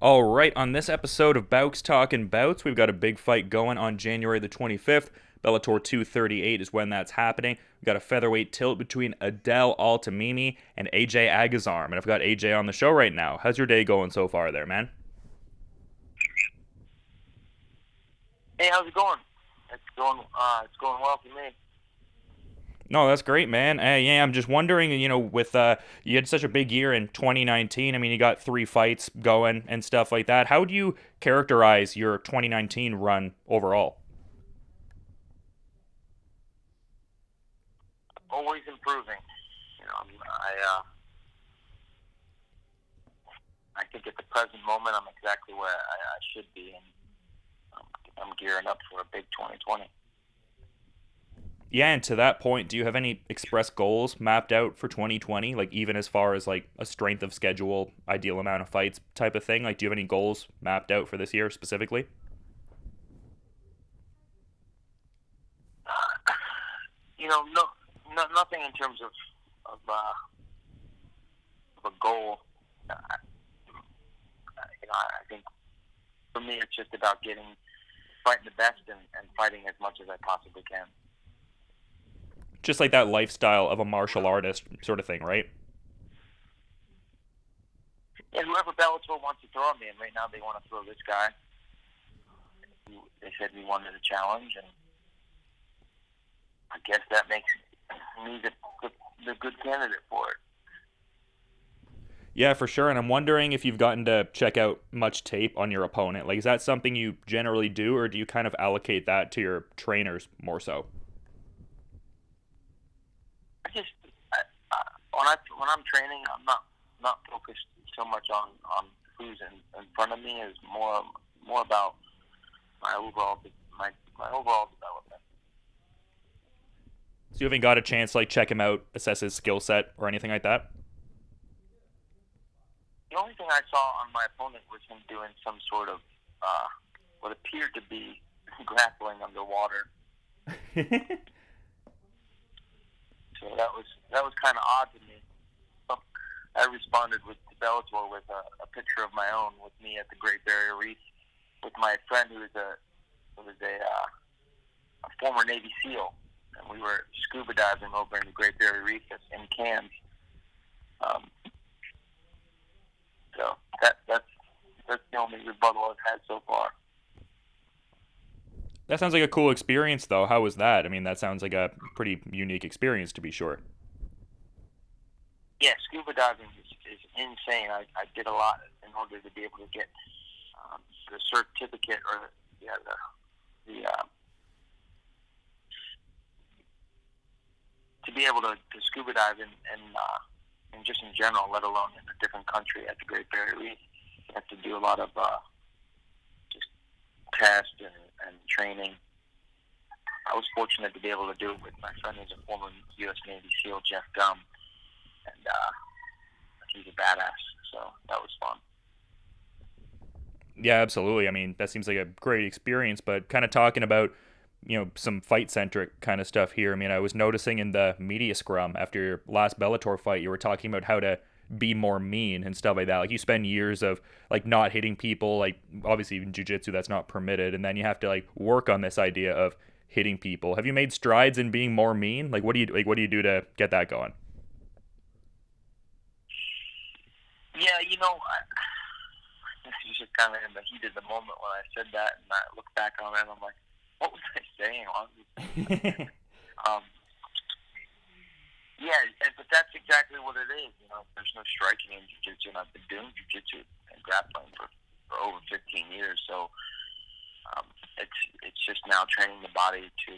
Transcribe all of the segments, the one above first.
All right, on this episode of Bouts Talking Bouts, we've got a big fight going on January the 25th. Bellator 238 is when that's happening. We've got a featherweight tilt between Adel Altamimi and AJ Agazarm. And I've got AJ on the show right now. How's your day going so far there, man? Hey, how's it going? It's going well for me. No, that's great, man. Yeah, I'm just wondering, with you had such a big year in 2019. I mean, you got three fights going and stuff like that. How do you characterize your 2019 run overall? Always improving. I think at the present moment I'm exactly where I should be, and I'm gearing up for a big 2020. Yeah, and to that point, do you have any express goals mapped out for 2020? Like even as far as like a strength of schedule, ideal amount of fights type of thing? Like do you have any goals mapped out for this year specifically? No, nothing in terms of a goal. I think for me it's just about fighting the best and fighting as much as I possibly can. Just like that lifestyle of a martial artist sort of thing, right? And whoever Bellator wants to throw at me, and right now they want to throw this guy. They said we wanted a challenge, and I guess that makes me the good candidate for it. Yeah, for sure. And I'm wondering if you've gotten to check out much tape on your opponent. Like, is that something you generally do, or do you kind of allocate that to your trainers more so? I just when I'm training, I'm not focused so much on who's in front of me. Is more about my overall development. So you haven't got a chance to like check him out, assess his skill set, or anything like that? The only thing I saw on my opponent was him doing some sort of what appeared to be grappling underwater. So that was kind of odd to me. So I responded with Bellator with a picture of my own with me at the Great Barrier Reef with my friend who was a former Navy SEAL, and we were scuba diving over in the Great Barrier Reef in Cairns. Um, so that's the only rebuttal I've had so far. That sounds like a cool experience, though. How was that? I mean, that sounds like a pretty unique experience, to be sure. Yeah, scuba diving is insane. I did a lot in order to be able to get the certificate or the to be able to scuba dive and just in general, let alone in a different country at the Great Barrier Reef. You have to do a lot of just tests and training. I was fortunate to be able to do it with my friend who's a former U.S. Navy SEAL, Jeff Gum, and he's a badass, so that was fun. Yeah, absolutely. I mean, that seems like a great experience, but kind of talking about, some fight centric kind of stuff here. I mean, I was noticing in the media scrum after your last Bellator fight, you were talking about how to be more mean and stuff like that. Like you spend years of like not hitting people, like obviously in jiu-jitsu that's not permitted, and then you have to like work on this idea of hitting people. Have you made strides in being more mean? Like what do you do to get that going? Yeah, this is just kind of in the heat of the moment when I said that, and I look back on it, and I'm like, what was I saying? Um, yeah, but that's exactly what it is. There's no striking in jiu-jitsu, and I've been doing jiu-jitsu and grappling for over 15 years. So it's just now training the body to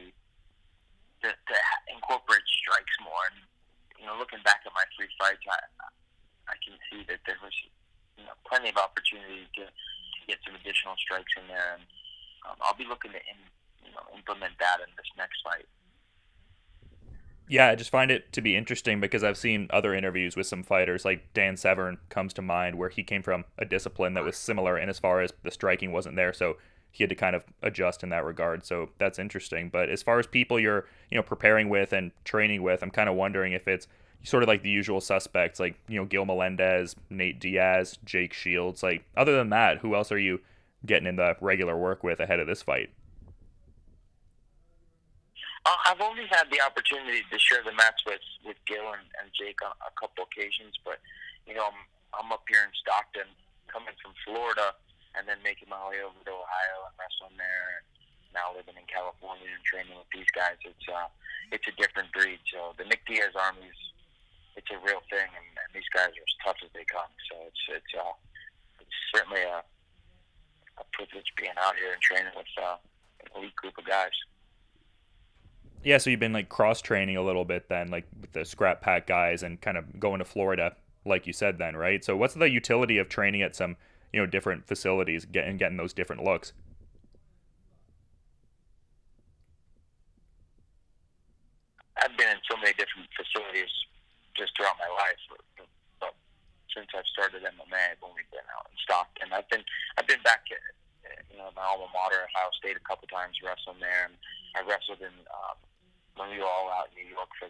incorporate strikes more. And looking back at my three fights, I can see that there was plenty of opportunity to get some additional strikes in there, and I'll be looking to implement that in this next fight. Yeah, I just find it to be interesting because I've seen other interviews with some fighters, like Dan Severn comes to mind, where he came from a discipline that was similar, and as far as the striking wasn't there, so he had to kind of adjust in that regard. So that's interesting. But as far as people you're preparing with and training with, I'm kind of wondering if it's sort of like the usual suspects, like Gil Melendez, Nate Diaz, Jake Shields. Like other than that, who else are you getting in the regular work with ahead of this fight? I've only had the opportunity to share the mats with Gil and Jake on a couple occasions, but I'm up here in Stockton, coming from Florida, and then making my way over to Ohio and wrestling there, and now living in California and training with these guys. It's a different breed. So the Nick Diaz Army it's a real thing, and these guys are as tough as they come. So it's certainly a privilege being out here and training with an elite group of guys. Yeah, so you've been like cross training a little bit then, like with the scrap pack guys, and kind of going to Florida, like you said then, right? So what's the utility of training at some different facilities, getting those different looks? I've been in so many different facilities just throughout my life, but since I've started MMA, I've only been out in Stockton. I've been back at my alma mater, Ohio State, a couple times wrestling there, and I wrestled in when we were all out in New York for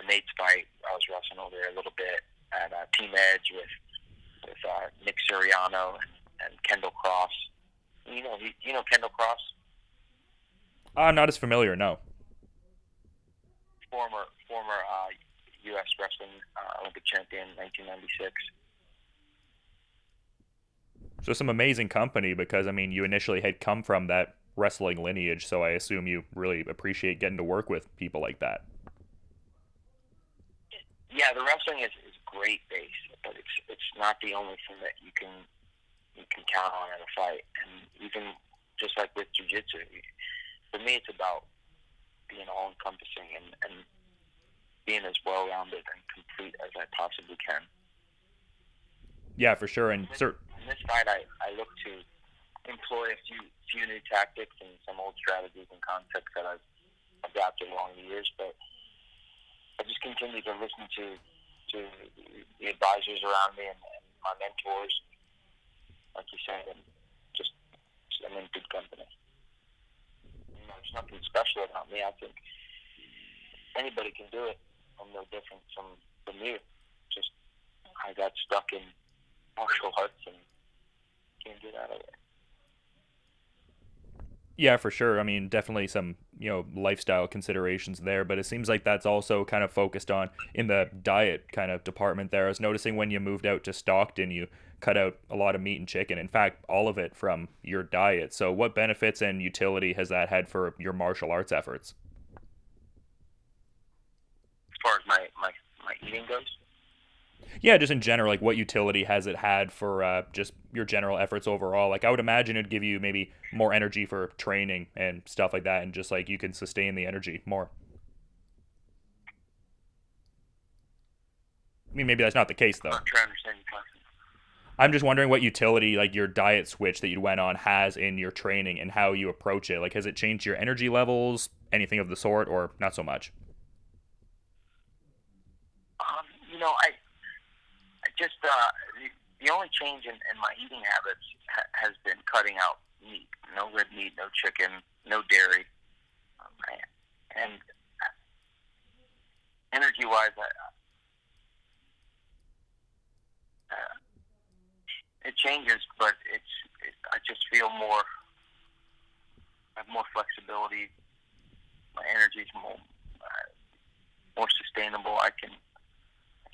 Nate's fight. I was wrestling over there a little bit at Team Edge with Nick Suriano and Kendall Cross. You know Kendall Cross, Not as familiar, no. former U.S. wrestling Olympic champion, 1996. So some amazing company because I mean you initially had come from that wrestling lineage, so I assume you really appreciate getting to work with people like that. Yeah, the wrestling is a great base, but it's not the only thing that you can count on in a fight. And even just like with jiu-jitsu, for me, it's about being all-encompassing and being as well-rounded and complete as I possibly can. Yeah, for sure. In this fight, I look to employ a few new tactics and some old strategies and concepts that I've adapted along the years, but I just continue to listen to the advisors around me and my mentors, like you said, and just I'm in good company. There's nothing special about me. I think anybody can do it. I'm no different from you. Just I got stuck in martial arts and can't get out of it. Yeah, for sure. I mean, definitely some, lifestyle considerations there, but it seems like that's also kind of focused on in the diet kind of department there. I was noticing when you moved out to Stockton, you cut out a lot of meat and chicken. In fact, all of it from your diet. So what benefits and utility has that had for your martial arts efforts? As far as my eating goes, Yeah, just in general, like what utility has it had for just your general efforts overall? Like I would imagine it'd give you maybe more energy for training and stuff like that, and just like you can sustain the energy more. I mean, maybe that's not the case I'm though. not trying to understand your question. I'm just wondering what utility like your diet switch that you went on has in your training and how you approach it. Like, has it changed your energy levels, anything of the sort, or not so much? I just the only change in my eating habits has been cutting out meat. No red meat, no chicken, no dairy, and energy-wise, it changes, but I just feel more. I have more flexibility. My energy is more sustainable. I can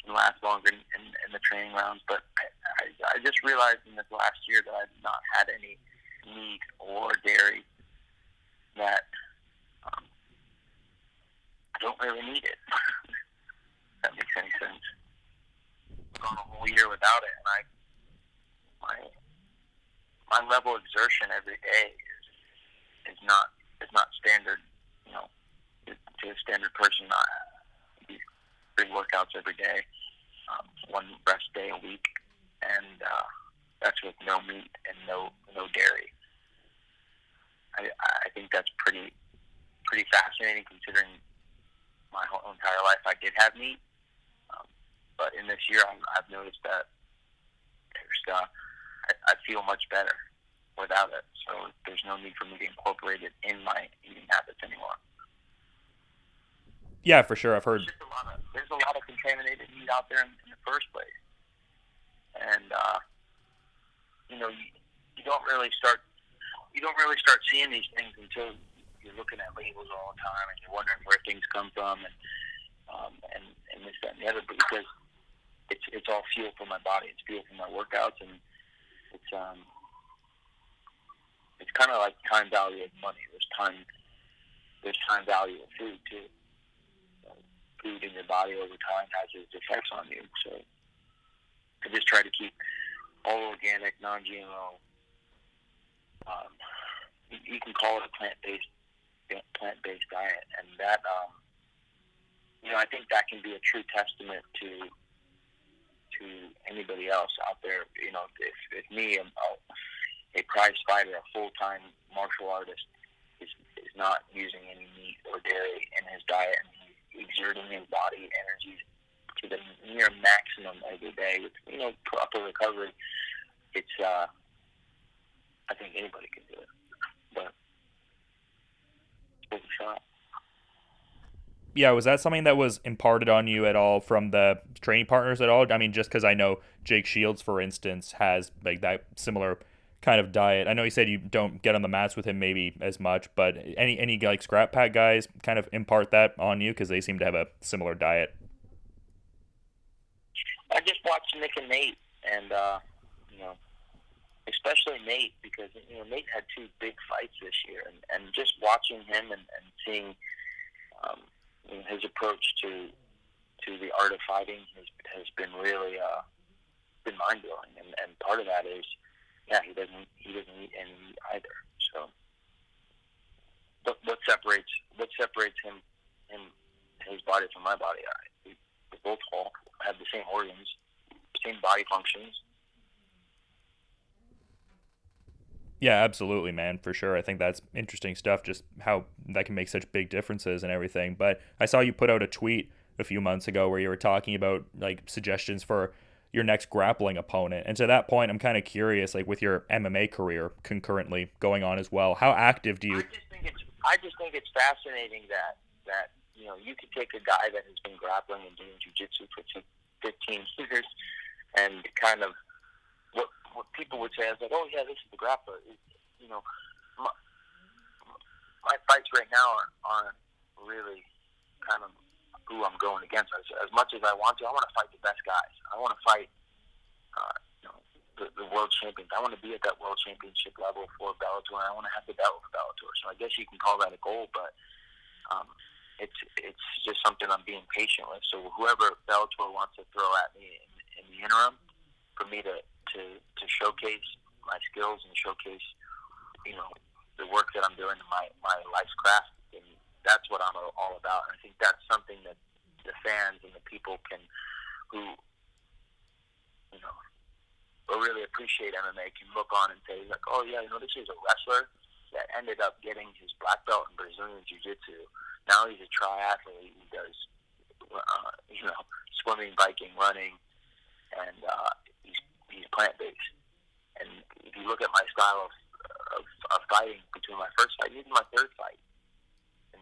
last longer in the training rounds. But I just realized in this last year that I've not had any meat or dairy, that I don't really need it. If that makes any sense. I've gone a whole year without it, and my level of exertion every day is not standard. To a standard person, these big workouts every day, one rest day a week, and that's with no meat and no dairy. I think that's pretty fascinating considering my whole entire life I did have meat, but in this year I've noticed that I feel much better without it. So there's no need for me to incorporate it in my eating habits anymore. Yeah, for sure. I've heard. There's a lot of contaminated meat out there in the first place, and you don't really start seeing these things until you're looking at labels all the time and you're wondering where things come from and this, that, and the other, because it's all fuel for my body. It's fuel for my workouts, and it's kind of like time value of money. There's time value of food too. Food in your body over time has its effects on you. So I just try to keep all organic, non-GMO. You can call it a plant-based diet, and that I think that can be a true testament to anybody else out there. If me, a prize fighter, a full-time martial artist, is not using any meat or dairy in his diet, and he's exerting his body energy to the near maximum every day with proper recovery, it's I think anybody can do it. But it's a shot. Yeah, was that something that was imparted on you at all from the training partners at all? I mean, just because I know Jake Shields, for instance, has like that similar kind of diet. I know you said you don't get on the mats with him maybe as much, but any like scrap pack guys kind of impart that on you because they seem to have a similar diet? I just watched Nick and Nate, and especially Nate, because Nate had 2 big fights this year, and just watching him and seeing his approach to the art of fighting has been really been mind blowing, and part of that is he doesn't eat any meat either. So what separates him his body from my body? We both all have the same organs, same body functions. Yeah, absolutely, man, for sure. I think that's interesting stuff, just how that can make such big differences and everything. But I saw you put out a tweet a few months ago where you were talking about like suggestions for your next grappling opponent. And to that point, I'm kind of curious, like with your MMA career concurrently going on as well, how active do you? I just think it's fascinating that you could take a guy that has been grappling and doing jiu-jitsu for 15 years and kind of what people would say is like, oh yeah, this is the grappler. My fights right now aren't really kind of who I'm going against. As much as I want to fight the best guys. I want to fight the world champions. I want to be at that world championship level for Bellator. I want to have the belt for Bellator. So I guess you can call that a goal, but it's just something I'm being patient with. So whoever Bellator wants to throw at me in the interim, for me to showcase my skills and showcase the work that I'm doing in my life's craft, and that's what I'm all about. And I think that's something that the fans and the people who really appreciate MMA can look on and say like, oh yeah, this is a wrestler that ended up getting his black belt in Brazilian Jiu-Jitsu. Now he's a triathlete. He does swimming, biking, running, and he's plant-based. And if you look at my style of fighting between my first fight and even my third fight, and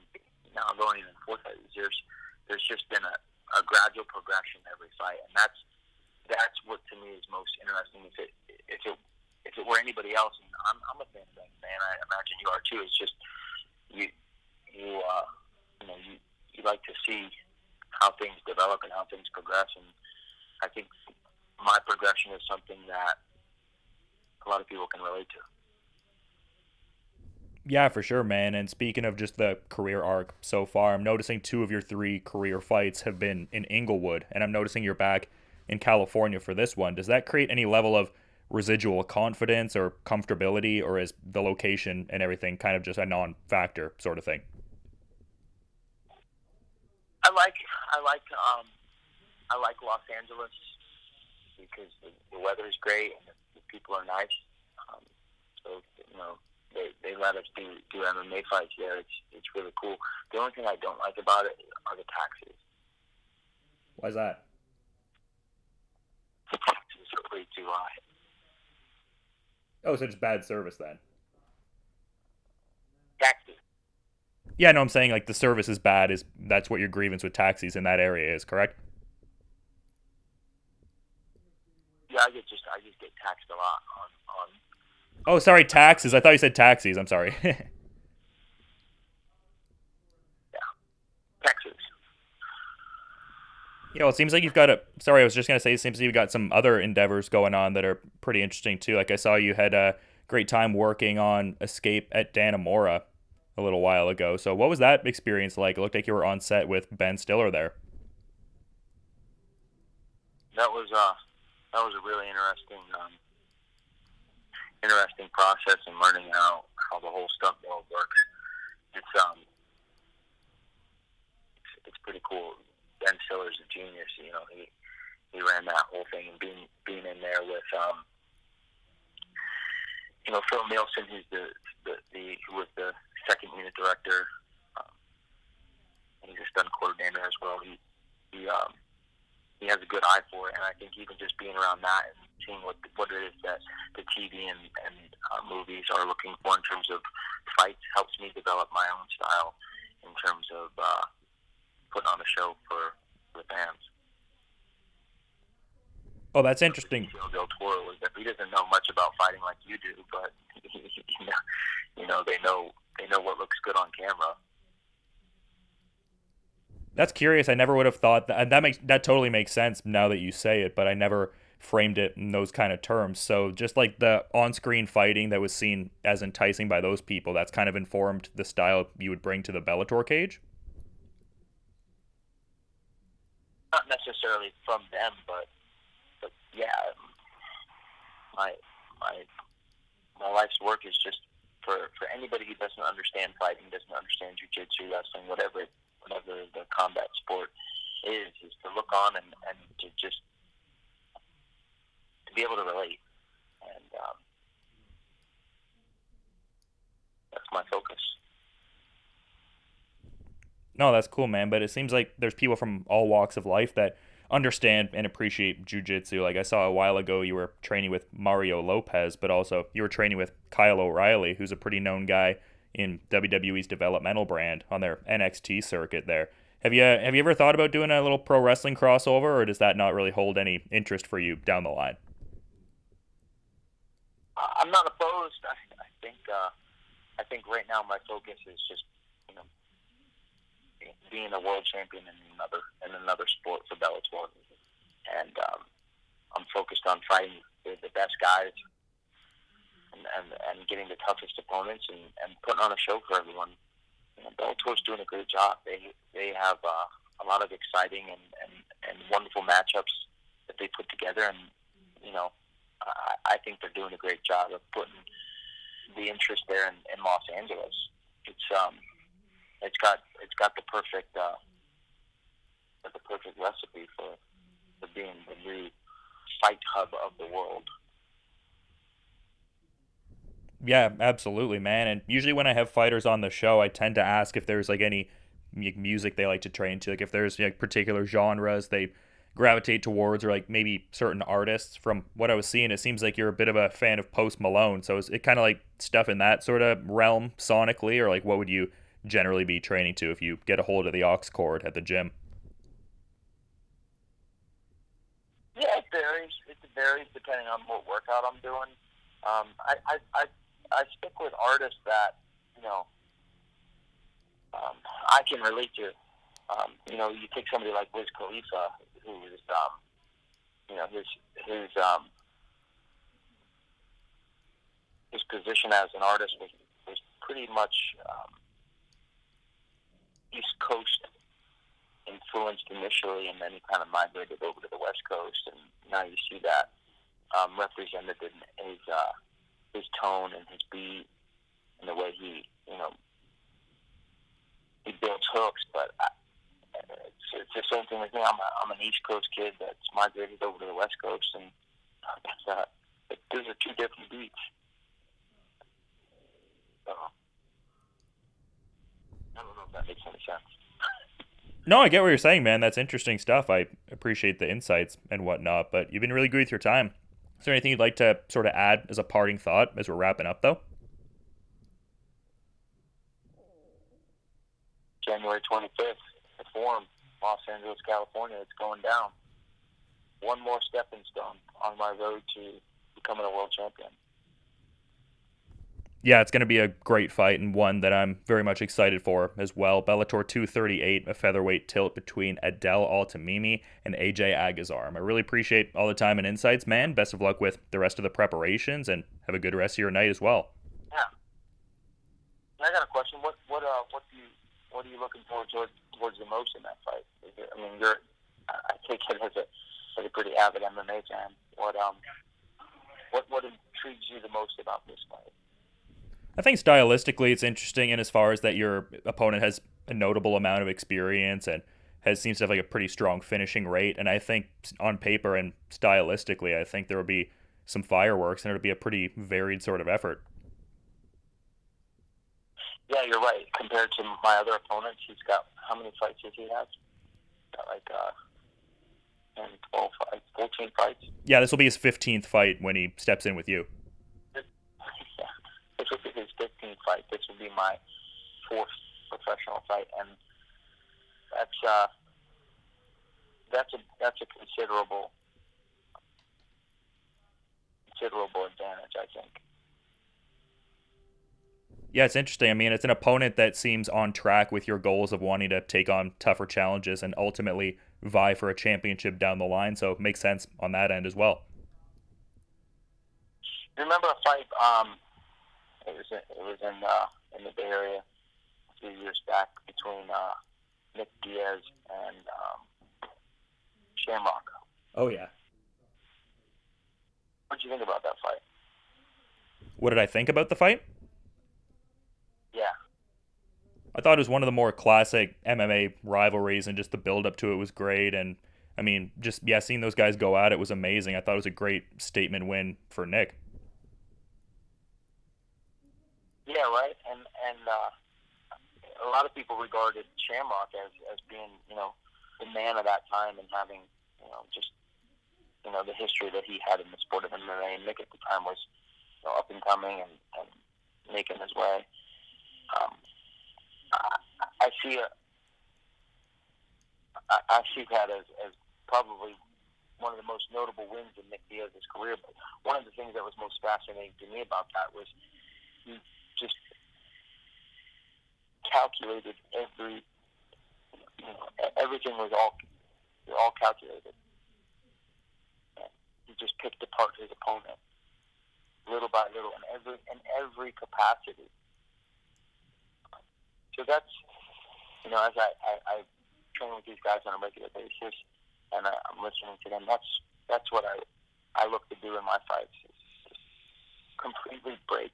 now I'm going into the fourth fight, there's just been a gradual progression every fight, and that's what to me is most interesting. If it were anybody else, and I'm a fan of that, man. I imagine you are too. It's just you like to see how things develop and how things progress, and I think my progression is something that a lot of people can relate to. Yeah, for sure, man. And speaking of just the career arc so far, I'm noticing 2 of your 3 career fights have been in Inglewood, and I'm noticing you're back in California for this one. Does that create any level of residual confidence or comfortability, or is the location and everything kind of just a non-factor sort of thing? I like Los Angeles because the weather is great and the people are nice. So they let us do MMA fights there. It's really cool. The only thing I don't like about it are the taxes. Why's that? The taxes are way too high. Oh, so it's bad service then. Taxes. Yeah, no, I'm saying like the service is bad. Is that's what your grievance with taxis in that area is, correct? Yeah, I just get taxed a lot on Oh, sorry, taxes. I thought you said taxis. I'm sorry. yeah, Texas. Yeah, well, it seems like you've got a. Sorry, I was just gonna say, it seems like you've got some other endeavors going on that are pretty interesting too. Like I saw you had a great time working on Escape at Dannemora a little while ago. So what was that experience like? It looked like you were on set with Ben Stiller there. That was a really interesting process and learning how the whole stunt world works. It's it's pretty cool. Ben Stiller's a genius. You know, he ran that whole thing, and being in there with Phil Nielsen, who's the who was the second unit director. Um, he's a stunt coordinator as well. He has a good eye for it, and I think even just being around that and seeing what it is that the TV and movies are looking for in terms of fights helps me develop my own style in terms of putting on a show for the fans. Oh, that's interesting. Benicio del Toro is that he doesn't know much about fighting like you do, but they know what looks good on camera. That's curious. I never would have thought that. That totally makes sense now that you say it, but I never framed it in those kind of terms. So just like the on-screen fighting that was seen as enticing by those people, that's kind of informed the style you would bring to the Bellator cage. Not necessarily from them, but yeah, my my my life's work is just for anybody who doesn't understand fighting, doesn't understand jiu-jitsu, wrestling, whatever the combat sport is to look on and to just to be able to relate, and that's my focus. No, that's cool, man. But it seems like there's people from all walks of life that understand and appreciate jujitsu. Like I saw a while ago, you were training with Mario Lopez, but also you were training with Kyle O'Reilly, who's a pretty known guy in WWE's developmental brand on their NXT circuit. There, have you ever thought about doing a little pro wrestling crossover, or does that not really hold any interest for you down the line? I'm not opposed. I think right now my focus is just you know being a world champion in another sport for Bellator, and I'm focused on fighting the best guys and getting the toughest opponents and putting on a show for everyone. Bellator's doing a great job. They have a lot of exciting and wonderful matchups that they put together, and I think they're doing a great job of putting the interest there in Los Angeles. It's got the perfect recipe for being the new fight hub of the world. Yeah, absolutely, man. And usually when I have fighters on the show, I tend to ask if there's like any music they like to train to, like if there's like particular genres they gravitate towards, or like maybe certain artists. From what I was seeing, it seems like you're a bit of a fan of Post Malone. So is it kind of like stuff in that sort of realm sonically, or like what would you generally be training to if you get a hold of the aux cord at the gym? Yeah, it varies. It varies depending on what workout I'm doing. I stick with artists that you know I can relate to. You take somebody like Wiz Khalifa, who is his his position as an artist was pretty much East Coast influenced initially, and then he kind of migrated over to the West Coast, and now you see that represented in his tone and his beat and the way he builds hooks. But it's the same thing with me. I'm an East Coast kid that's migrated over to the West Coast, and those are two different beats. So, I don't know if that makes any sense. No, I get what you're saying, man. That's interesting stuff. I appreciate the insights and whatnot, but you've been really good with your time. Is there anything you'd like to sort of add as a parting thought as we're wrapping up, though? January 25th, the Forum, Los Angeles, California. It's going down. One more stepping stone on my road to becoming a world champion. Yeah, it's going to be a great fight and one that I'm very much excited for as well. Bellator 238, a featherweight tilt between Adel Altamimi and AJ Agazarm. I really appreciate all the time and insights, man. Best of luck with the rest of the preparations and have a good rest of your night as well. Yeah. I got a question. What are you looking forward towards the most in that fight? I take it as a pretty avid MMA fan. What intrigues you the most about this fight? I think stylistically it's interesting in as far as that your opponent has a notable amount of experience and seems to have like a pretty strong finishing rate. And I think on paper and stylistically, I think there will be some fireworks and it'll be a pretty varied sort of effort. Yeah, you're right. Compared to my other opponents, he's got, how many fights does he have? Got like 10, 12 fights, 14 fights. Yeah, this will be his 15th fight when he steps in with you. Yeah, this will be his 15th fight. This will be my 4th professional fight, and that's a considerable advantage, I think. Yeah, it's interesting. I mean, it's an opponent that seems on track with your goals of wanting to take on tougher challenges and ultimately vie for a championship down the line. So it makes sense on that end as well. Remember a fight? It was in the Bay Area a few years back between Nick Diaz and Shamrock. Oh yeah. What did you think about that fight? What did I think about the fight? Yeah. I thought it was one of the more classic MMA rivalries, and just the build up to it was great. And I mean, just seeing those guys go at it was amazing. I thought it was a great statement win for Nick. Yeah, right. And a lot of people regarded Shamrock as being, the man of that time and having, the history that he had in the sport of MMA. And Nick at the time was, up and coming and making his way. I see that as probably one of the most notable wins in Nick Diaz's career. But one of the things that was most fascinating to me about that was he just calculated everything was all calculated. And he just picked apart his opponent little by little in every capacity. So that's, as I train with these guys on a regular basis, and I'm listening to them. That's what I look to do in my fights, is just completely break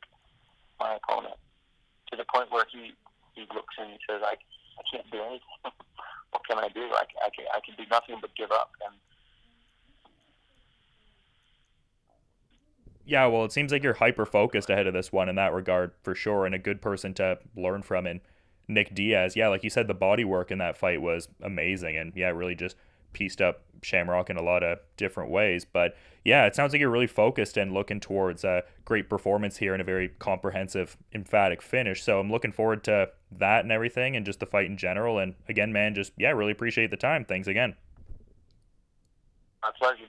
my opponent to the point where he looks and he says, I can't do anything. What can I do? I can do nothing but give up. And yeah, well, it seems like you're hyper focused ahead of this one in that regard for sure, and a good person to learn from. And Nick Diaz, yeah, like you said, the body work in that fight was amazing, and yeah, really just pieced up Shamrock in a lot of different ways. But yeah, it sounds like you're really focused and looking towards a great performance here and a very comprehensive, emphatic finish. So I'm looking forward to that and everything, and just the fight in general. And again, man, just really appreciate the time. Thanks again. My pleasure.